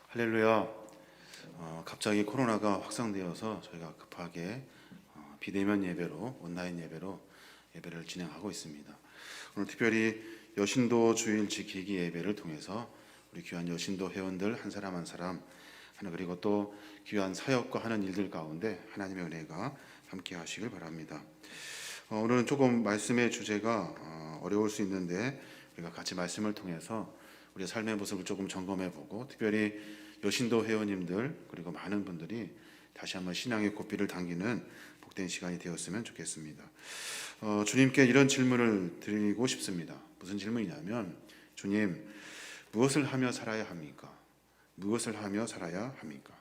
할렐루야. 갑자기 코로나가 확산되어서 저희가 급하게 비대면 예배로, 온라인 예배를 진행하고 있습니다. 오늘 특별히 여신도 주일 지키기 예배를 통해서 우리 귀한 여신도 회원들 한 사람 한 사람, 그리고 또 귀한 사역과 하는 일들 가운데 하나님의 은혜가 함께 하시길 바랍니다. 오늘은 조금 말씀의 주제가 어려울 수 있는데 우리가 같이 말씀을 통해서 우리의 삶의 모습을 조금 점검해보고, 특별히 여신도 회원님들 그리고 많은 분들이 다시 한번 신앙의 고삐를 당기는 복된 시간이 되었으면 좋겠습니다. 주님께 이런 질문을 드리고 싶습니다. 무슨 질문이냐면, 주님, 무엇을 하며 살아야 합니까? 무엇을 하며 살아야 합니까?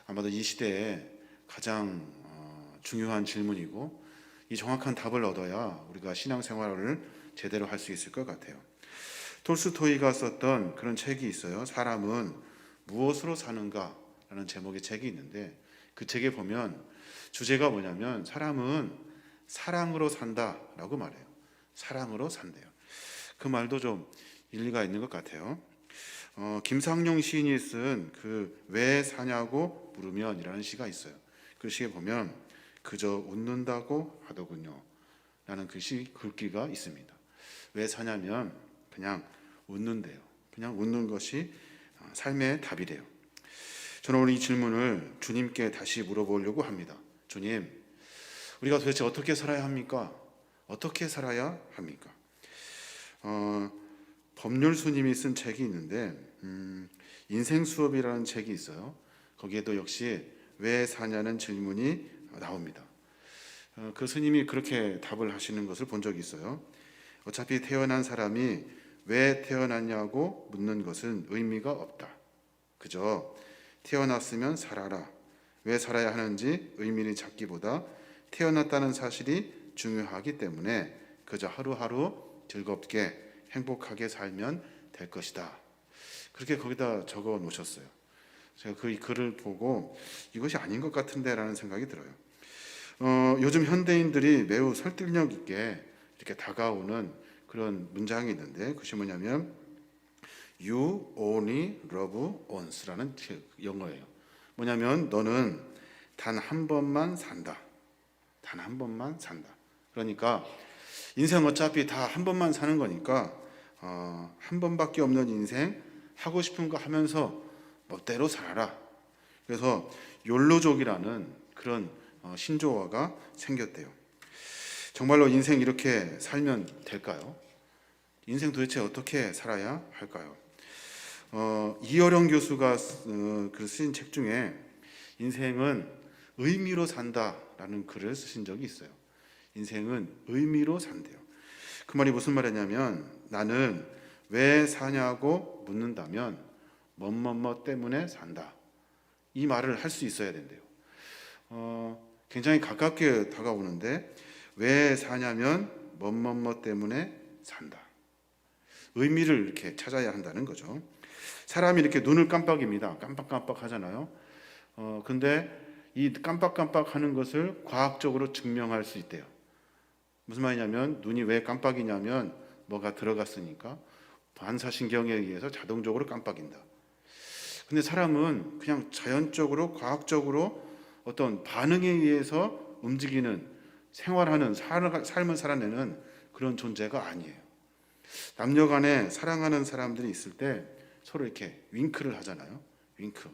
아마도 이 시대에 가장 중요한 질문이고, 이 정확한 답을 얻어야 우리가 신앙생활을 제대로 할 수 있을 것 같아요. 톨스토이가 썼던 그런 책이 있어요. 사람은 무엇으로 사는가? 라는 제목의 책이 있는데, 그 책에 보면 주제가 뭐냐면 사람은 사랑으로 산다라고 말해요. 사랑으로 산대요. 그 말도 좀 일리가 있는 것 같아요. 김상용 시인이 쓴 그 왜 사냐고 물으면이라는 시가 있어요. 그 시에 보면 그저 웃는다고 하더군요 라는 글귀가 있습니다. 왜 사냐면 그냥 웃는데요. 그냥 웃는 것이 삶의 답이래요. 저는 오늘 이 질문을 주님께 다시 물어보려고 합니다. 주님, 우리가 도대체 어떻게 살아야 합니까? 어떻게 살아야 합니까? 법률스님이 쓴 책이 있는데 인생 수업이라는 책이 있어요. 거기에도 역시 왜 사냐는 질문이 나옵니다. 그 스님이 그렇게 답을 하시는 것을 본 적이 있어요. 어차피 태어난 사람이 왜 태어났냐고 묻는 것은 의미가 없다. 그저 태어났으면 살아라. 왜 살아야 하는지 의미를 찾기보다 태어났다는 사실이 중요하기 때문에 그저 하루하루 즐겁게 행복하게 살면 될 것이다. 그렇게 거기다 적어 놓으셨어요. 제가 그 글을 보고 이것이 아닌 것 같은데 라는 생각이 들어요. 요즘 현대인들이 매우 설득력 있게 이렇게 다가오는 그런 문장이 있는데, 그것이 뭐냐면 You only love once라는 영어예요. 뭐냐면 너는 단 한 번만 산다. 단 한 번만 산다. 그러니까 인생 어차피 다 한 번만 사는 거니까 한 번밖에 없는 인생, 하고 싶은 거 하면서 멋대로 살아라. 그래서 욜로족이라는 그런 신조어가 생겼대요. 정말로 인생 이렇게 살면 될까요? 인생 도대체 어떻게 살아야 할까요? 이어령 교수가 쓰신 책 중에 인생은 의미로 산다라는 글을 쓰신 적이 있어요. 인생은 의미로 산대요. 그 말이 무슨 말이냐면, 나는 왜 사냐고 묻는다면 뭐뭐뭐 때문에 산다. 이 말을 할 수 있어야 된대요. 굉장히 가깝게 다가오는데, 왜 사냐면 뭐뭐뭐 때문에 산다. 의미를 이렇게 찾아야 한다는 거죠. 사람이 이렇게 눈을 깜빡입니다. 깜빡깜빡 하잖아요. 근데 이 깜빡깜빡 하는 것을 과학적으로 증명할 수 있대요. 무슨 말이냐면, 눈이 왜 깜빡이냐면 뭐가 들어갔으니까 반사신경에 의해서 자동적으로 깜빡인다. 근데 사람은 그냥 자연적으로 과학적으로 어떤 반응에 의해서 움직이는, 생활하는, 삶을 살아내는 그런 존재가 아니에요. 남녀 간에 사랑하는 사람들이 있을 때 서로 이렇게 윙크를 하잖아요. 윙크.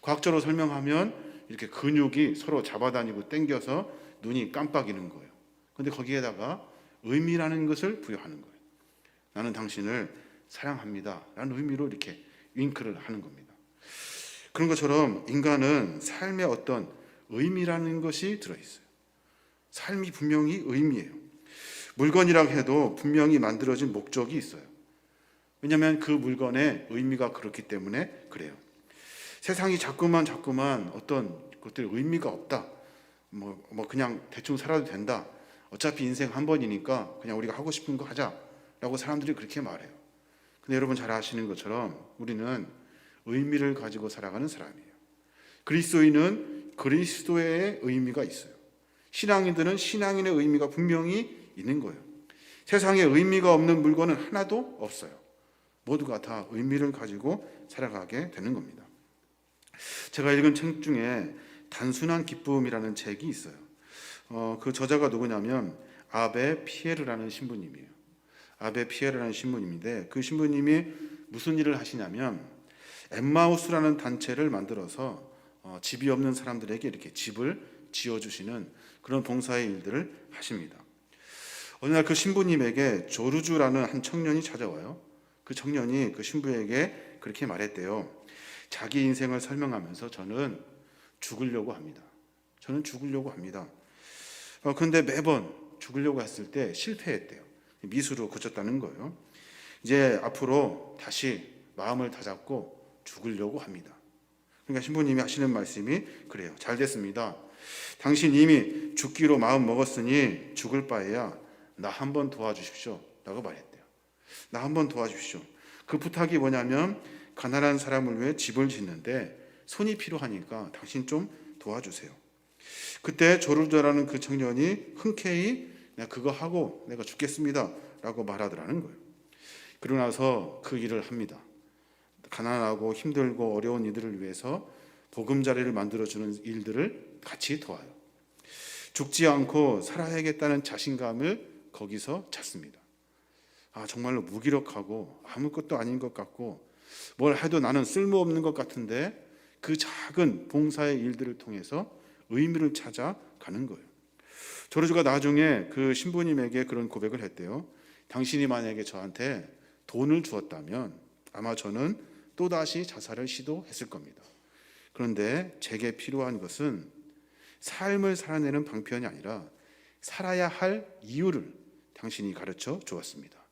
과학적으로 설명하면 이렇게 근육이 서로 잡아다니고 당겨서 눈이 깜빡이는 거예요. 근데 거기에다가 의미라는 것을 부여하는 거예요. 나는 당신을 사랑합니다 라는 의미로 이렇게 윙크를 하는 겁니다. 그런 것처럼 인간은 삶에 어떤 의미라는 것이 들어있어요. 삶이 분명히 의미예요. 물건이라고 해도 분명히 만들어진 목적이 있어요. 왜냐하면 그 물건의 의미가 그렇기 때문에 그래요. 세상이 자꾸만 어떤 것들 의미가 없다. 뭐 그냥 대충 살아도 된다. 어차피 인생 한 번이니까 그냥 우리가 하고 싶은 거 하자라고 사람들이 그렇게 말해요. 근데 여러분 잘 아시는 것처럼 우리는 의미를 가지고 살아가는 사람이에요. 그리스도인은 그리스도의 의미가 있어요. 신앙인들은 신앙인의 의미가 분명히 있는 거예요. 세상에 의미가 없는 물건은 하나도 없어요. 모두가 다 의미를 가지고 살아가게 되는 겁니다. 제가 읽은 책 중에 단순한 기쁨이라는 책이 있어요. 그 저자가 누구냐면 아베 피에르라는 신부님이에요. 아베 피에르라는 신부님인데 그 신부님이 무슨 일을 하시냐면 엠마우스라는 단체를 만들어서 집이 없는 사람들에게 이렇게 집을 지어주시는 그런 봉사의 일들을 하십니다. 어느 날 그 신부님에게 조르주라는 한 청년이 찾아와요. 그 청년이 그 신부에게 그렇게 말했대요. 자기 인생을 설명하면서 저는 죽으려고 합니다. 저는 죽으려고 합니다. 그런데 매번 죽으려고 했을 때 실패했대요. 미수로 고쳤다는 거예요. 이제 앞으로 다시 마음을 다잡고 죽으려고 합니다. 그러니까 신부님이 하시는 말씀이 그래요. 잘 됐습니다. 당신 이미 죽기로 마음 먹었으니 죽을 바에야 나 한번 도와주십시오 라고 말했대요. 나 한번 도와주십시오. 그 부탁이 뭐냐면 가난한 사람을 위해 집을 짓는데 손이 필요하니까 당신 좀 도와주세요. 그때 조르자라는 그 청년이 흔쾌히 내가 그거 하고 내가 죽겠습니다 라고 말하더라는 거예요. 그러고 나서 그 일을 합니다. 가난하고 힘들고 어려운 이들을 위해서 보금자리를 만들어주는 일들을 같이 도와요. 죽지 않고 살아야겠다는 자신감을 거기서 찾습니다. 정말로 무기력하고 아무것도 아닌 것 같고 뭘 해도 나는 쓸모없는 것 같은데 그 작은 봉사의 일들을 통해서 의미를 찾아가는 거예요. 조르주가 나중에 그 신부님에게 그런 고백을 했대요. 당신이 만약에 저한테 돈을 주었다면 아마 저는 또다시 자살을 시도했을 겁니다. 그런데 제게 필요한 것은 삶을 살아내는 방편이 아니라 살아야 할 이유를 당신이 가르쳐 주었습니다.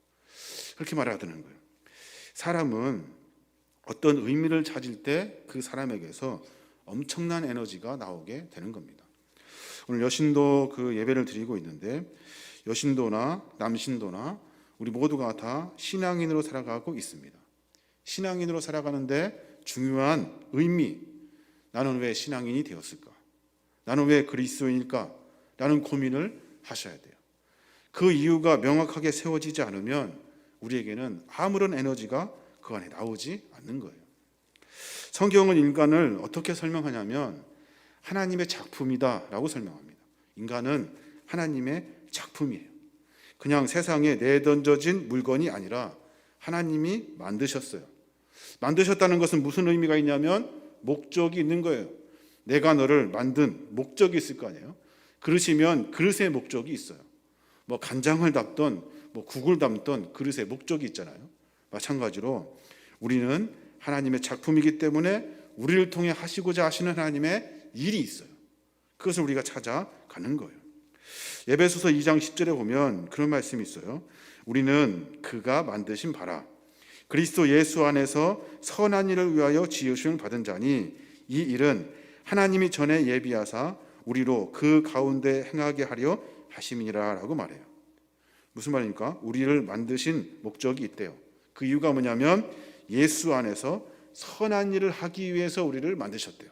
그렇게 말하더는 거예요. 사람은 어떤 의미를 찾을 때 그 사람에게서 엄청난 에너지가 나오게 되는 겁니다. 오늘 여신도 그 예배를 드리고 있는데 여신도나 남신도나 우리 모두가 다 신앙인으로 살아가고 있습니다. 신앙인으로 살아가는데 중요한 의미, 나는 왜 신앙인이 되었을까? 나는 왜 그리스도인일까? 라는 고민을 하셔야 돼요. 그 이유가 명확하게 세워지지 않으면 우리에게는 아무런 에너지가 그 안에 나오지 않는 거예요. 성경은 인간을 어떻게 설명하냐면 하나님의 작품이다 라고 설명합니다. 인간은 하나님의 작품이에요. 그냥 세상에 내던져진 물건이 아니라 하나님이 만드셨어요. 만드셨다는 것은 무슨 의미가 있냐면 목적이 있는 거예요. 내가 너를 만든 목적이 있을 거 아니에요. 그릇이면 그릇의 목적이 있어요. 뭐 간장을 담던 국을 담던 그릇의 목적이 있잖아요. 마찬가지로 우리는 하나님의 작품이기 때문에 우리를 통해 하시고자 하시는 하나님의 일이 있어요. 그것을 우리가 찾아가는 거예요. 에베소서 2장 10절에 보면 그런 말씀이 있어요. 우리는 그가 만드신 바라 그리스도 예수 안에서 선한 일을 위하여 지으심을 받은 자니 이 일은 하나님이 전에 예비하사 우리로 그 가운데 행하게 하려 하심이니라 라고 말해요. 무슨 말입니까? 우리를 만드신 목적이 있대요. 그 이유가 뭐냐면 예수 안에서 선한 일을 하기 위해서 우리를 만드셨대요.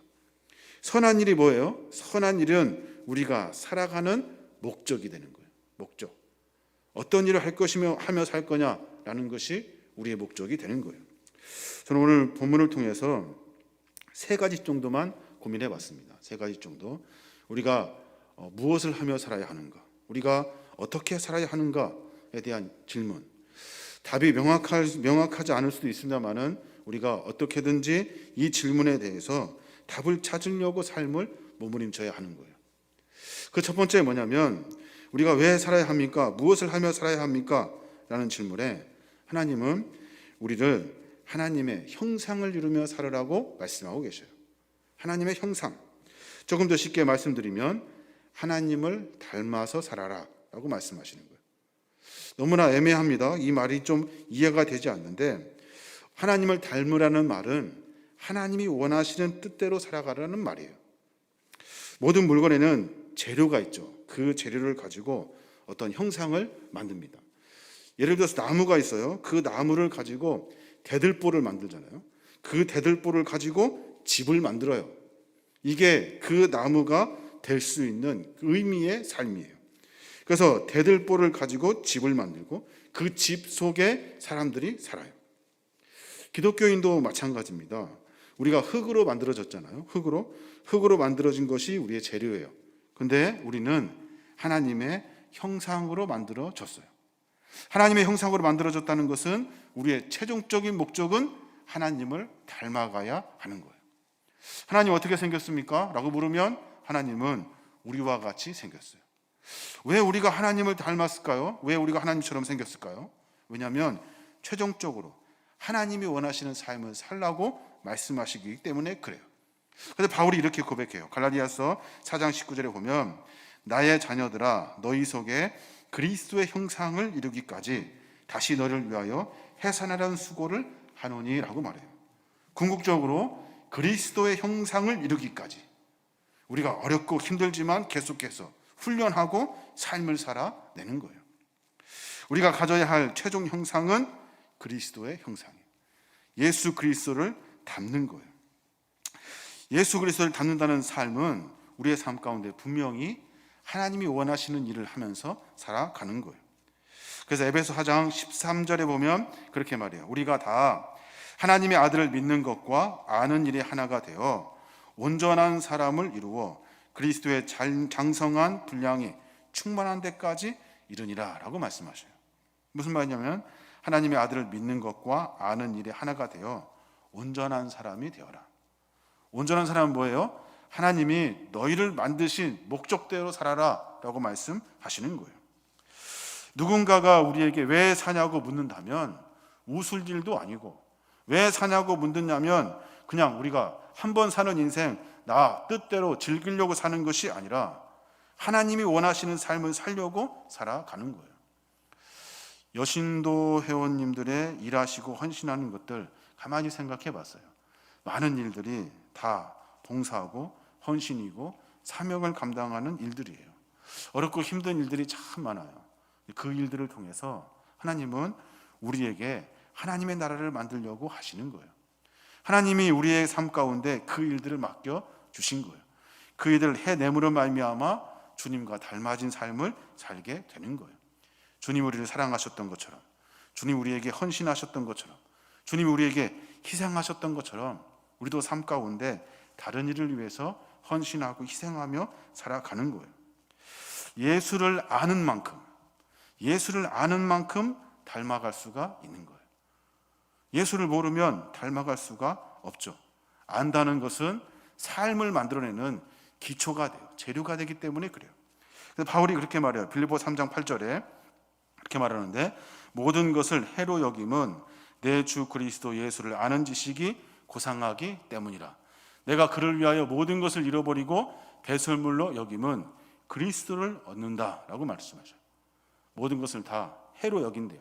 선한 일이 뭐예요? 선한 일은 우리가 살아가는 목적이 되는 거예요. 목적. 어떤 일을 할 것이며 하며 살 거냐라는 것이 우리의 목적이 되는 거예요. 저는 오늘 본문을 통해서 세 가지 정도만 고민해 봤습니다. 세 가지 정도. 우리가 무엇을 하며 살아야 하는가? 우리가 어떻게 살아야 하는가에 대한 질문. 답이 명확하지 않을 수도 있습니다만은 우리가 어떻게든지 이 질문에 대해서 답을 찾으려고 삶을 몸부림쳐야 하는 거예요. 그 첫 번째 뭐냐면 우리가 왜 살아야 합니까? 무엇을 하며 살아야 합니까? 라는 질문에 하나님은 우리를 하나님의 형상을 이루며 살으라고 말씀하고 계셔요. 하나님의 형상. 조금 더 쉽게 말씀드리면 하나님을 닮아서 살아라 라고 말씀하시는 거예요. 너무나 애매합니다. 이 말이 좀 이해가 되지 않는데 하나님을 닮으라는 말은 하나님이 원하시는 뜻대로 살아가라는 말이에요. 모든 물건에는 재료가 있죠. 그 재료를 가지고 어떤 형상을 만듭니다. 예를 들어서 나무가 있어요. 그 나무를 가지고 대들보를 만들잖아요. 그 대들보를 가지고 집을 만들어요. 이게 그 나무가 될 수 있는 의미의 삶이에요. 그래서 대들보를 가지고 집을 만들고 그 집 속에 사람들이 살아요. 기독교인도 마찬가지입니다. 우리가 흙으로 만들어졌잖아요. 흙으로 만들어진 것이 우리의 재료예요. 근데 우리는 하나님의 형상으로 만들어졌어요. 하나님의 형상으로 만들어졌다는 것은 우리의 최종적인 목적은 하나님을 닮아가야 하는 거예요. 하나님 어떻게 생겼습니까? 라고 물으면 하나님은 우리와 같이 생겼어요. 왜 우리가 하나님을 닮았을까요? 왜 우리가 하나님처럼 생겼을까요? 왜냐하면 최종적으로 하나님이 원하시는 삶을 살라고 말씀하시기 때문에 그래요. 그래서 바울이 이렇게 고백해요. 갈라디아서 4장 19절에 보면 나의 자녀들아 너희 속에 그리스도의 형상을 이루기까지 다시 너를 위하여 해산하라는 수고를 하노니라고 말해요. 궁극적으로 그리스도의 형상을 이루기까지 우리가 어렵고 힘들지만 계속해서 훈련하고 삶을 살아내는 거예요. 우리가 가져야 할 최종 형상은 그리스도의 형상이에요. 예수 그리스도를 닮는 거예요. 예수 그리스도를 닮는다는 삶은 우리의 삶 가운데 분명히 하나님이 원하시는 일을 하면서 살아가는 거예요. 그래서 에베소 4장 13절에 보면 그렇게 말해요. 우리가 다 하나님의 아들을 믿는 것과 아는 일이 하나가 되어 온전한 사람을 이루어 그리스도의 장성한 분량이 충만한 데까지 이르니라 라고 말씀하셔요. 무슨 말이냐면 하나님의 아들을 믿는 것과 아는 일이 하나가 되어 온전한 사람이 되어라. 온전한 사람은 뭐예요? 하나님이 너희를 만드신 목적대로 살아라 라고 말씀하시는 거예요. 누군가가 우리에게 왜 사냐고 묻는다면 웃을 일도 아니고, 왜 사냐고 묻느냐면 그냥 우리가 한 번 사는 인생 나 뜻대로 즐기려고 사는 것이 아니라 하나님이 원하시는 삶을 살려고 살아가는 거예요. 여신도 회원님들의 일하시고 헌신하는 것들 가만히 생각해 봤어요. 많은 일들이 다 봉사하고 헌신이고 사명을 감당하는 일들이에요. 어렵고 힘든 일들이 참 많아요. 그 일들을 통해서 하나님은 우리에게 하나님의 나라를 만들려고 하시는 거예요. 하나님이 우리의 삶 가운데 그 일들을 맡겨 주신 거예요. 그 일들을 해내므로 말미암아 주님과 닮아진 삶을 살게 되는 거예요. 주님 우리를 사랑하셨던 것처럼, 주님 우리에게 헌신하셨던 것처럼, 주님 우리에게 희생하셨던 것처럼 우리도 삶 가운데 다른 일을 위해서 헌신하고 희생하며 살아가는 거예요. 예수를 아는 만큼 닮아갈 수가 있는 거예요. 예수를 모르면 닮아갈 수가 없죠. 안다는 것은 삶을 만들어내는 기초가 돼요. 재료가 되기 때문에 그래요. 그래서 바울이 그렇게 말해요. 빌립보 3장 8절에 그렇게 말하는데 모든 것을 해로 여김은 내 주 그리스도 예수를 아는 지식이 고상하기 때문이라. 내가 그를 위하여 모든 것을 잃어버리고 배설물로 여김은 그리스도를 얻는다라고 말씀하셔요. 모든 것을 다 해로 여긴대요.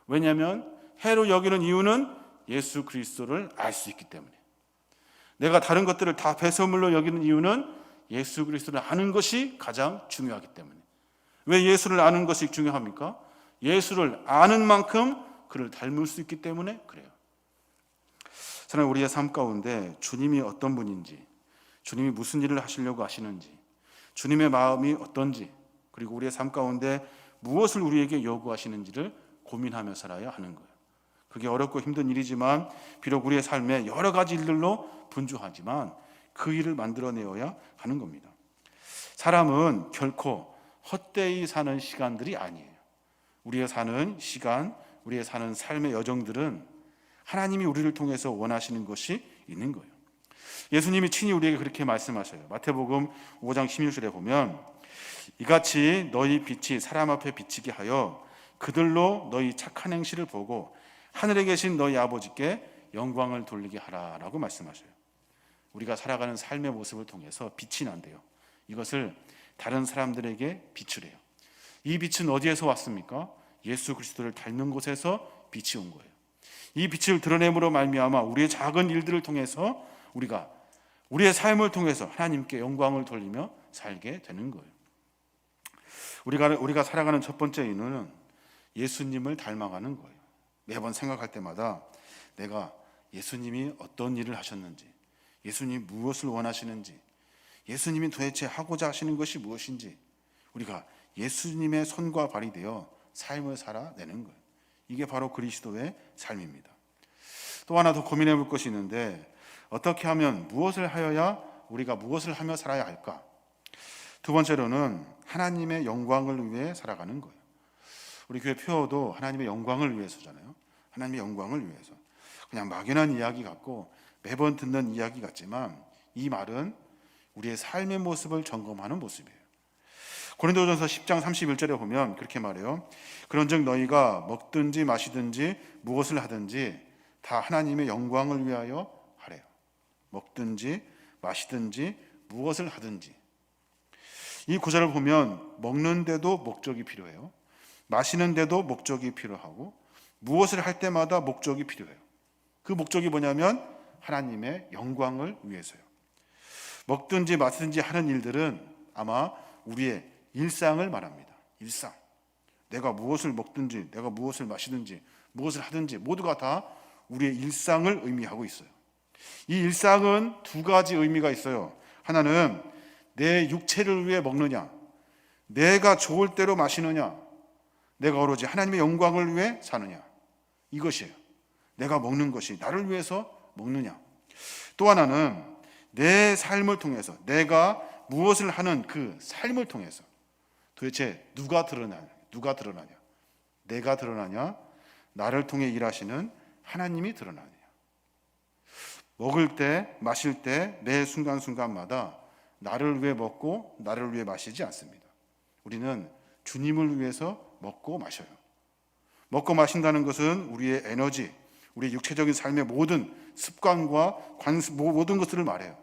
왜냐하면 해로 여기는 이유는 예수 그리스도를 알 수 있기 때문에. 내가 다른 것들을 다 배설물로 여기는 이유는 예수 그리스도를 아는 것이 가장 중요하기 때문에. 왜 예수를 아는 것이 중요합니까? 예수를 아는 만큼 그를 닮을 수 있기 때문에 그래요. 저는 우리의 삶 가운데 주님이 어떤 분인지, 주님이 무슨 일을 하시려고 하시는지, 주님의 마음이 어떤지, 그리고 우리의 삶 가운데 무엇을 우리에게 요구하시는지를 고민하며 살아야 하는 거예요. 그게 어렵고 힘든 일이지만 비록 우리의 삶에 여러 가지 일들로 분주하지만 그 일을 만들어내어야 하는 겁니다. 사람은 결코 헛되이 사는 시간들이 아니에요. 우리의 사는 시간, 우리의 사는 삶의 여정들은 하나님이 우리를 통해서 원하시는 것이 있는 거예요. 예수님이 친히 우리에게 그렇게 말씀하셔요. 마태복음 5장 16절에 보면 이같이 너희 빛이 사람 앞에 비치게 하여 그들로 너희 착한 행실을 보고 하늘에 계신 너희 아버지께 영광을 돌리게 하라라고 말씀하셔요. 우리가 살아가는 삶의 모습을 통해서 빛이 난대요. 이것을 다른 사람들에게 비추래요. 이 빛은 어디에서 왔습니까? 예수 그리스도를 닮는 곳에서 빛이 온 거예요. 이 빛을 드러냄으로 말미암아 우리의 작은 일들을 통해서 우리가 우리의 삶을 통해서 하나님께 영광을 돌리며 살게 되는 거예요. 우리가 살아가는 첫 번째 이유는 예수님을 닮아가는 거예요. 매번 생각할 때마다 내가 예수님이 어떤 일을 하셨는지, 예수님이 무엇을 원하시는지, 예수님이 도대체 하고자 하시는 것이 무엇인지 우리가 예수님의 손과 발이 되어 삶을 살아내는 거예요. 이게 바로 그리스도의 삶입니다. 또 하나 더 고민해 볼 것이 있는데 어떻게 하면 무엇을 하여야 우리가 무엇을 하며 살아야 할까? 두 번째로는 하나님의 영광을 위해 살아가는 거예요. 우리 교회 표어도 하나님의 영광을 위해서잖아요. 하나님의 영광을 위해서. 그냥 막연한 이야기 같고 매번 듣는 이야기 같지만 이 말은 우리의 삶의 모습을 점검하는 모습이에요. 고린도전서 10장 31절에 보면 그렇게 말해요. 그런즉 너희가 먹든지 마시든지 무엇을 하든지 다 하나님의 영광을 위하여 하래요. 먹든지 마시든지 무엇을 하든지. 이 구절을 보면 먹는데도 목적이 필요해요. 마시는데도 목적이 필요하고 무엇을 할 때마다 목적이 필요해요. 그 목적이 뭐냐면 하나님의 영광을 위해서요. 먹든지 마시든지 하는 일들은 아마 우리의 일상을 말합니다. 일상. 내가 무엇을 먹든지 내가 무엇을 마시든지 무엇을 하든지 모두가 다 우리의 일상을 의미하고 있어요. 이 일상은 두 가지 의미가 있어요. 하나는 내 육체를 위해 먹느냐, 내가 좋을 대로 마시느냐, 내가 오로지 하나님의 영광을 위해 사느냐, 이것이에요. 내가 먹는 것이 나를 위해서 먹느냐. 또 하나는 내 삶을 통해서 내가 무엇을 하는 그 삶을 통해서 도대체 누가 드러나냐? 내가 드러나냐? 나를 통해 일하시는 하나님이 드러나냐? 먹을 때, 마실 때 매 순간순간마다 나를 위해 먹고 나를 위해 마시지 않습니다. 우리는 주님을 위해서 먹고 마셔요. 먹고 마신다는 것은 우리의 에너지, 우리의 육체적인 삶의 모든 습관과 모든 것들을 말해요.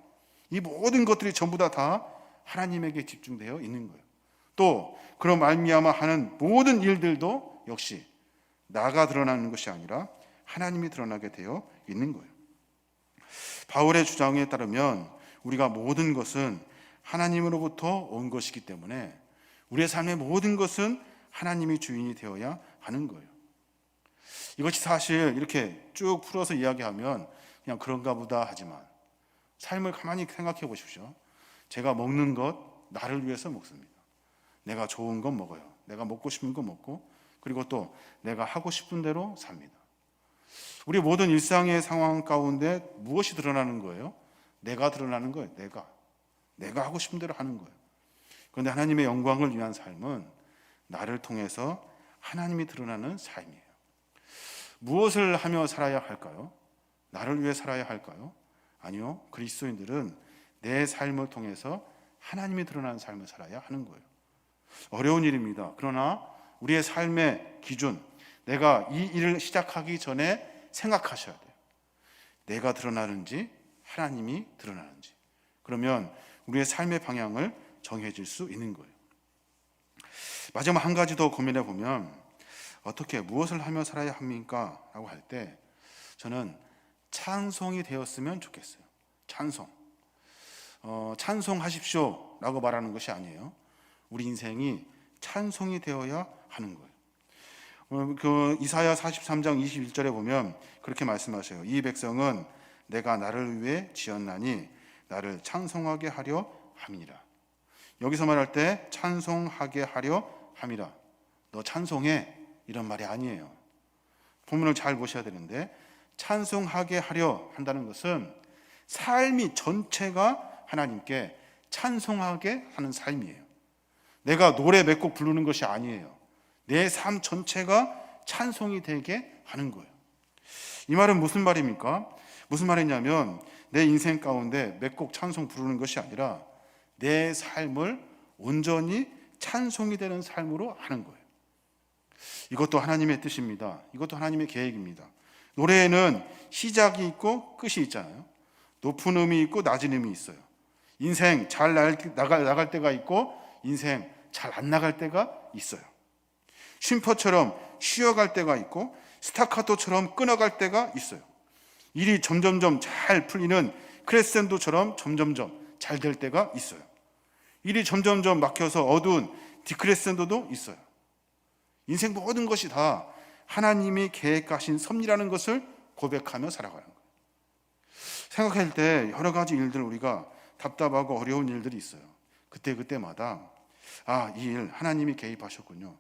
이 모든 것들이 전부 다 하나님에게 집중되어 있는 거예요. 또 그런 말미암아 하는 모든 일들도 역시 나가 드러나는 것이 아니라 하나님이 드러나게 되어 있는 거예요. 바울의 주장에 따르면 우리가 모든 것은 하나님으로부터 온 것이기 때문에 우리의 삶의 모든 것은 하나님이 주인이 되어야 하는 거예요. 이것이 사실 이렇게 쭉 풀어서 이야기하면 그냥 그런가 보다 하지만 삶을 가만히 생각해 보십시오. 제가 먹는 것 나를 위해서 먹습니다. 내가 좋은 건 먹어요. 내가 먹고 싶은 거 먹고 그리고 또 내가 하고 싶은 대로 삽니다. 우리 모든 일상의 상황 가운데 무엇이 드러나는 거예요? 내가 드러나는 거예요. 내가 하고 싶은 대로 하는 거예요. 그런데 하나님의 영광을 위한 삶은 나를 통해서 하나님이 드러나는 삶이에요. 무엇을 하며 살아야 할까요? 나를 위해 살아야 할까요? 아니요. 그리스도인들은 내 삶을 통해서 하나님이 드러나는 삶을 살아야 하는 거예요. 어려운 일입니다. 그러나 우리의 삶의 기준, 내가 이 일을 시작하기 전에 생각하셔야 돼요. 내가 드러나는지 하나님이 드러나는지. 그러면 우리의 삶의 방향을 정해질 수 있는 거예요. 마지막 한 가지 더 고민해 보면 어떻게 무엇을 하며 살아야 합니까? 라고 할 때 저는 찬송이 되었으면 좋겠어요. 찬송하십시오 라고 말하는 것이 아니에요. 우리 인생이 찬송이 되어야 하는 거예요. 그 이사야 43장 21절에 보면 그렇게 말씀하셔요. 이 백성은 내가 나를 위해 지었나니 나를 찬송하게 하려 함이니라. 여기서 말할 때 찬송하게 하려 함이라. 너 찬송해 이런 말이 아니에요. 본문을 잘 보셔야 되는데 찬송하게 하려 한다는 것은 삶이 전체가 하나님께 찬송하게 하는 삶이에요. 내가 노래 몇 곡 부르는 것이 아니에요. 내 삶 전체가 찬송이 되게 하는 거예요. 이 말은 무슨 말입니까? 무슨 말이냐면 내 인생 가운데 몇 곡 찬송 부르는 것이 아니라 내 삶을 온전히 찬송이 되는 삶으로 하는 거예요. 이것도 하나님의 뜻입니다. 이것도 하나님의 계획입니다. 노래에는 시작이 있고 끝이 있잖아요. 높은 음이 있고 낮은 음이 있어요. 인생 잘 나갈 때가 있고 인생 잘 안 나갈 때가 있어요. 쉼터처럼 쉬어갈 때가 있고 스타카토처럼 끊어갈 때가 있어요. 일이 점점점 잘 풀리는 크레센도처럼 점점점 잘 될 때가 있어요. 일이 점점점 막혀서 어두운 디크레센도도 있어요. 인생 모든 것이 다 하나님이 계획하신 섭리라는 것을 고백하며 살아가는 거예요. 생각할 때 여러 가지 일들 우리가 답답하고 어려운 일들이 있어요. 그때마다 이 일 하나님이 개입하셨군요.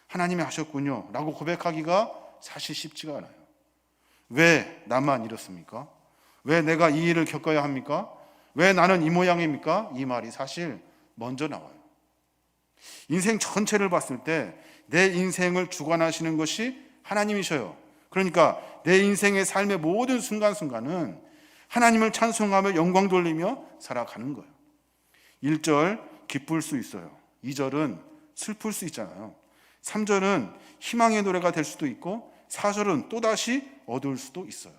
하나님이 하셨군요 라고 고백하기가 사실 쉽지가 않아요. 왜 나만 이렇습니까? 왜 내가 이 일을 겪어야 합니까? 왜 나는 이 모양입니까? 이 말이 사실 먼저 나와요. 인생 전체를 봤을 때 내 인생을 주관하시는 것이 하나님이셔요. 그러니까 내 인생의 삶의 모든 순간순간은 하나님을 찬송하며 영광 돌리며 살아가는 거예요. 1절 기쁠 수 있어요. 2절은 슬플 수 있잖아요. 3절은 희망의 노래가 될 수도 있고 4절은 또다시 어두울 수도 있어요.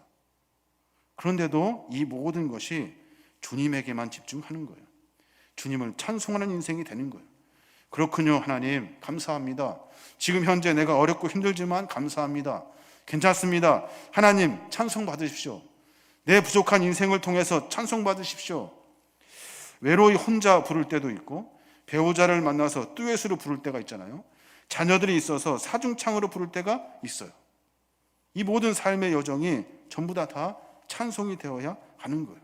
그런데도 이 모든 것이 주님에게만 집중하는 거예요. 주님을 찬송하는 인생이 되는 거예요. 그렇군요. 하나님 감사합니다. 지금 현재 내가 어렵고 힘들지만 감사합니다. 괜찮습니다. 하나님 찬송 받으십시오. 내 부족한 인생을 통해서 찬송 받으십시오. 외로이 혼자 부를 때도 있고 배우자를 만나서 듀엣으로 부를 때가 있잖아요. 자녀들이 있어서 사중창으로 부를 때가 있어요. 이 모든 삶의 여정이 전부 다 찬송이 되어야 하는 거예요.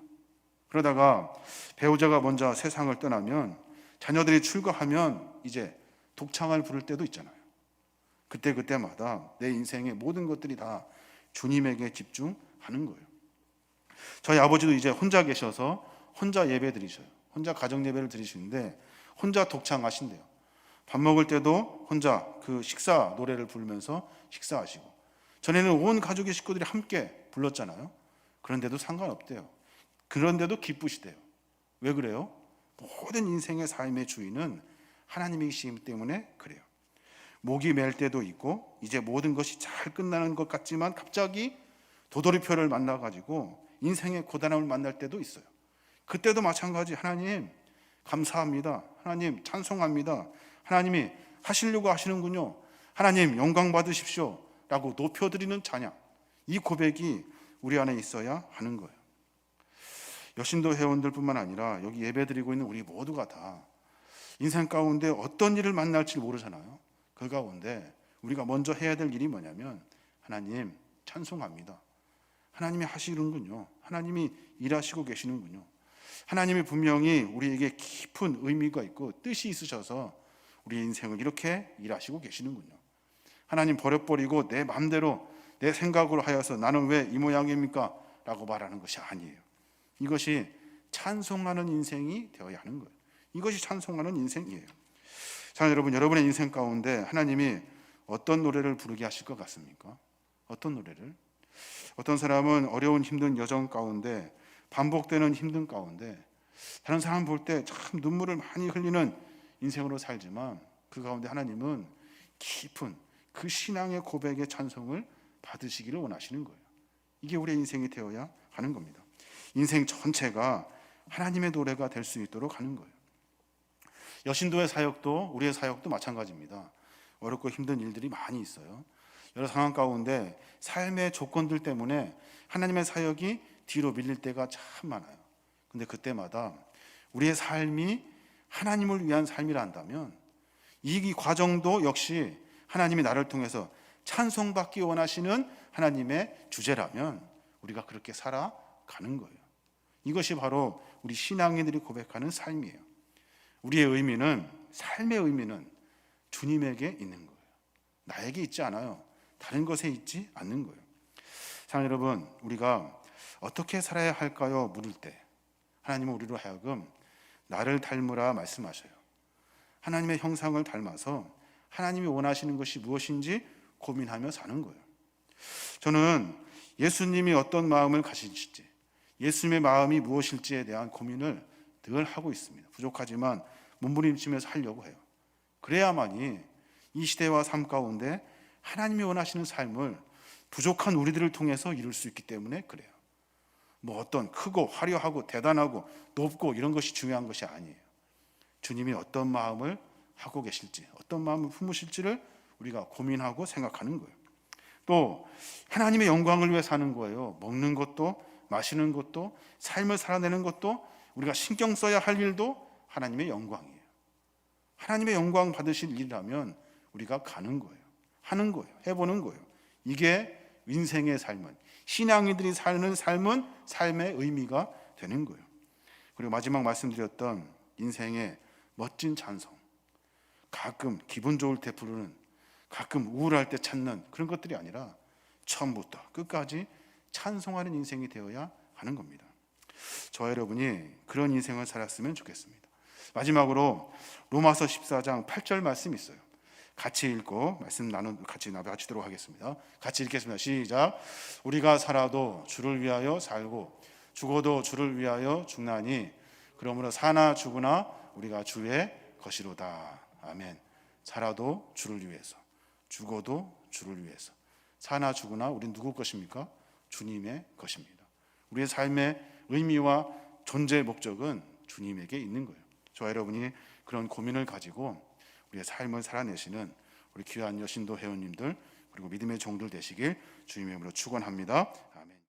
그러다가 배우자가 먼저 세상을 떠나면 자녀들이 출가하면 이제 독창을 부를 때도 있잖아요. 그때마다 내 인생의 모든 것들이 다 주님에게 집중하는 거예요. 저희 아버지도 이제 혼자 계셔서 혼자 예배 드리셔요. 혼자 가정 예배를 드리시는데 혼자 독창하신대요. 밥 먹을 때도 혼자 그 식사 노래를 부르면서 식사하시고, 전에는 온 가족의 식구들이 함께 불렀잖아요. 그런데도 상관없대요. 그런데도 기쁘시대요. 왜 그래요? 모든 인생의 삶의 주인은 하나님이시기 때문에 그래요. 목이 맬 때도 있고 이제 모든 것이 잘 끝나는 것 같지만 갑자기 도돌이표를 만나가지고 인생의 고단함을 만날 때도 있어요. 그때도 마찬가지. 하나님 감사합니다. 하나님 찬송합니다. 하나님이 하시려고 하시는군요. 하나님 영광 받으십시오 라고 높여드리는 찬양, 이 고백이 우리 안에 있어야 하는 거예요. 여신도 회원들뿐만 아니라 여기 예배드리고 있는 우리 모두가 다 인생 가운데 어떤 일을 만날지 모르잖아요. 그 가운데 우리가 먼저 해야 될 일이 뭐냐면 하나님 찬송합니다. 하나님이 하시는군요. 하나님이 일하시고 계시는군요. 하나님이 분명히 우리에게 깊은 의미가 있고 뜻이 있으셔서 우리 인생을 이렇게 일하시고 계시는군요. 하나님 버려버리고 내 마음대로 내 생각으로 하여서 나는 왜 이 모양입니까? 라고 말하는 것이 아니에요. 이것이 찬송하는 인생이 되어야 하는 거예요. 이것이 찬송하는 인생이에요. 자, 여러분, 여러분의 인생 가운데 하나님이 어떤 노래를 부르게 하실 것 같습니까? 어떤 노래를? 어떤 사람은 어려운 힘든 여정 가운데, 반복되는 힘든 가운데 다른 사람 볼 때 참 눈물을 많이 흘리는 인생으로 살지만 그 가운데 하나님은 깊은 그 신앙의 고백의 찬송을 받으시기를 원하시는 거예요. 이게 우리의 인생이 되어야 하는 겁니다. 인생 전체가 하나님의 노래가 될 수 있도록 하는 거예요. 여신도의 사역도 우리의 사역도 마찬가지입니다. 어렵고 힘든 일들이 많이 있어요. 여러 상황 가운데 삶의 조건들 때문에 하나님의 사역이 뒤로 밀릴 때가 참 많아요. 근데 그때마다 우리의 삶이 하나님을 위한 삶이라 한다면 이 과정도 역시 하나님이 나를 통해서 찬송받기 원하시는 하나님의 주제라면 우리가 그렇게 살아가는 거예요. 이것이 바로 우리 신앙인들이 고백하는 삶이에요. 우리의 의미는, 삶의 의미는 주님에게 있는 거예요. 나에게 있지 않아요. 다른 것에 있지 않는 거예요. 사랑하는 여러분, 우리가 어떻게 살아야 할까요? 물을 때 하나님은 우리로 하여금 나를 닮으라 말씀하셔요. 하나님의 형상을 닮아서 하나님이 원하시는 것이 무엇인지 고민하며 사는 거예요. 저는 예수님이 어떤 마음을 가지실지, 예수님의 마음이 무엇일지에 대한 고민을 늘 하고 있습니다. 부족하지만 몸부림치면서 하려고 해요. 그래야만이 이 시대와 삶 가운데 하나님이 원하시는 삶을 부족한 우리들을 통해서 이룰 수 있기 때문에 그래요. 뭐 어떤 크고 화려하고 대단하고 높고 이런 것이 중요한 것이 아니에요. 주님이 어떤 마음을 하고 계실지, 어떤 마음을 품으실지를 우리가 고민하고 생각하는 거예요. 또 하나님의 영광을 위해 사는 거예요. 먹는 것도 마시는 것도 삶을 살아내는 것도 우리가 신경 써야 할 일도 하나님의 영광이에요. 하나님의 영광 받으실 일이라면 우리가 가는 거예요. 하는 거예요. 해보는 거예요. 이게 인생의 삶은, 신앙인들이 사는 삶은 삶의 의미가 되는 거예요. 그리고 마지막 말씀드렸던 인생의 멋진 찬송, 가끔 기분 좋을 때 부르는, 가끔 우울할 때 찾는 그런 것들이 아니라 처음부터 끝까지 찬송하는 인생이 되어야 하는 겁니다. 저와 여러분이 그런 인생을 살았으면 좋겠습니다. 마지막으로 로마서 14장 8절 말씀이 있어요. 같이 읽고 말씀 같이 나누도록 하겠습니다. 같이 읽겠습니다. 시작. 우리가 살아도 주를 위하여 살고 죽어도 주를 위하여 죽나니 그러므로 사나 죽으나 우리가 주의 것이로다. 아멘. 살아도 주를 위해서, 죽어도 주를 위해서, 사나 죽으나 우린 누구 것입니까? 주님의 것입니다. 우리의 삶의 의미와 존재의 목적은 주님에게 있는 거예요. 저와 여러분이 그런 고민을 가지고 우리의 삶을 살아내시는 우리 귀한 여신도 회원님들 그리고 믿음의 종들 되시길 주님의 이름으로 축원합니다. 아멘.